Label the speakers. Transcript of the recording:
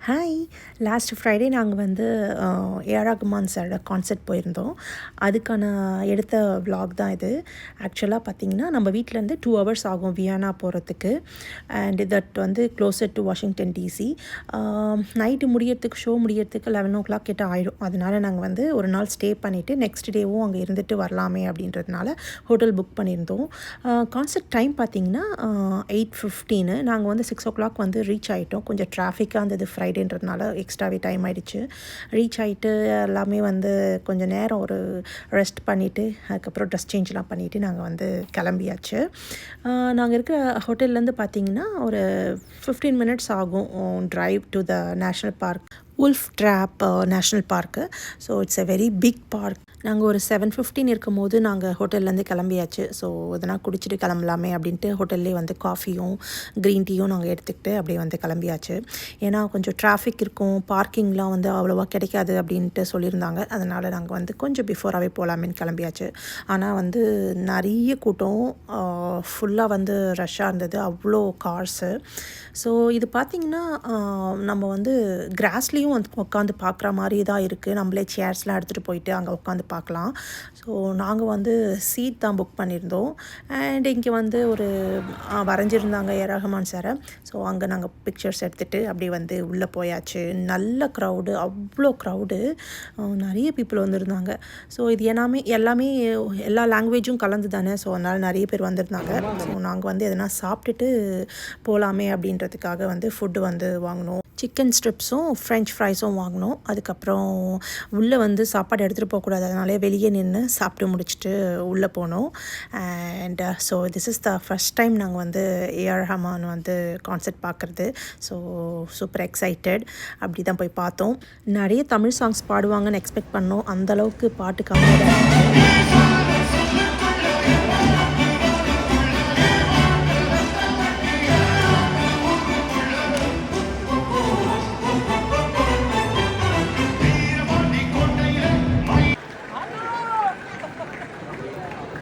Speaker 1: Hi. Last Friday நாங்கள் வந்து AR Rahman சாரோட கான்சர்ட் போயிருந்தோம். அதுக்கான எடுத்த விலாக் தான் இது. ஆக்சுவலாக பார்த்தீங்கன்னா நம்ம வீட்டிலேருந்து 2 ஹவர்ஸ் ஆகும் வியன்னா போகிறதுக்கு. அண்ட் தட் வந்து closer to Washington DC. Night முடியறதுக்கு ஷோ முடியறதுக்கு 11 கிட்ட ஆகிடும். அதனால நாங்கள் வந்து ஒரு நாள் ஸ்டே பண்ணிவிட்டு நெக்ஸ்ட் டேவும் அங்கே இருந்துட்டு வரலாமே அப்படின்றதுனால ஹோட்டல் புக் பண்ணியிருந்தோம். கான்சர்ட் டைம் பார்த்தீங்கன்னா 8:15. நாங்கள் வந்து 6 வந்து ரீச் ஆகிட்டோம். கொஞ்சம் டிராஃபிக்காக இருந்தது ஃப்ரைடேன்றதுனால எக்ஸ்ட்ராவே டைம் ஆகிடுச்சு. ரீச் ஆகிட்டு எல்லாமே வந்து கொஞ்சம் நேரம் ஒரு ரெஸ்ட் பண்ணிவிட்டு அதுக்கப்புறம் ட்ரெஸ் சேஞ்செலாம் பண்ணிவிட்டு நாங்கள் வந்து கிளம்பியாச்சு. நாங்கள் இருக்கிற ஹோட்டல்லேருந்து பார்த்திங்கன்னா ஒரு 15 மினிட்ஸ் ஆகும் drive to the national park, Wolf Trap national பார்க்கு. So it's a very big park. நாங்கள் ஒரு 7:15 இருக்கும்போது நாங்கள் ஹோட்டல்லேருந்து கிளம்பியாச்சு. ஸோ இதெல்லாம் குடிச்சிட்டு கிளம்பலாமே அப்படின்ட்டு ஹோட்டல்லே வந்து காஃபியும் க்ரீன் டீயும் நாங்கள் எடுத்துக்கிட்டு அப்படியே வந்து கிளம்பியாச்சு. ஏன்னா கொஞ்சம் டிராஃபிக் இருக்கும், பார்க்கிங்லாம் வந்து அவ்வளோவா கிடைக்காது அப்படின்ட்டு சொல்லியிருந்தாங்க. அதனால் நாங்கள் வந்து கொஞ்சம் பிஃபோராகவே போகலாமேன்னு கிளம்பியாச்சு. ஆனால் வந்து நிறைய கூட்டம், ஃபுல்லாக வந்து ரஷ்ஷாக இருந்தது, அவ்வளோ கார்ஸு. ஸோ இது பார்த்திங்கன்னா நம்ம வந்து கிராஸ்லேயும் வந்து உட்காந்து பார்க்குற மாதிரி தான் இருக்குது. நம்மளே சேர்ஸ்லாம் எடுத்துகிட்டு போயிட்டு அங்கே உட்காந்து பார்க்கலாம். ஸோ நாங்கள் வந்து சீட் தான் புக் பண்ணியிருந்தோம். அண்ட் இங்கே வந்து ஒரு வரைஞ்சிருந்தாங்க ஏஆர் ரகுமான் சாரை. ஸோ அங்கே நாங்கள் பிக்சர்ஸ் எடுத்துகிட்டு அப்படியே வந்து உள்ளே போயாச்சு. நல்ல க்ரௌடு, அவ்வளோ க்ரௌடு, நிறைய பீப்புள் வந்திருந்தாங்க. ஸோ இது எல்லாமே எல்லா லாங்குவேஜும் கலந்து தானே. ஸோ அதனால் நிறைய பேர் வந்திருந்தாங்க. ஸோ நாங்கள் வந்து எதனா சாப்பிட்டுட்டு போகலாமே அப்படின்றதுக்காக வந்து ஃபுட்டு வந்து வாங்கினோம். சிக்கன் ஸ்ட்ரிப்ஸும் ஃப்ரெஞ்ச் ஃப்ரைஸும் வாங்கினோம். அதுக்கப்புறம் உள்ளே வந்து சாப்பாடு எடுத்துகிட்டு போகக்கூடாது, அதனாலே வெளியே நின்று சாப்பிட்டு முடிச்சுட்டு உள்ளே போனோம். And so this is the first time நாங்கள் வந்து ஏஆர் ரஹ்மான் வந்து கான்சர்ட் பார்க்குறது. So super excited. அப்படி தான் போய் பார்த்தோம். நிறைய தமிழ் சாங்ஸ் பாடுவாங்கன்னு எக்ஸ்பெக்ட் பண்ணோம். அந்தளவுக்கு பாட்டு கம்மியாக தான் இருந்துச்சு.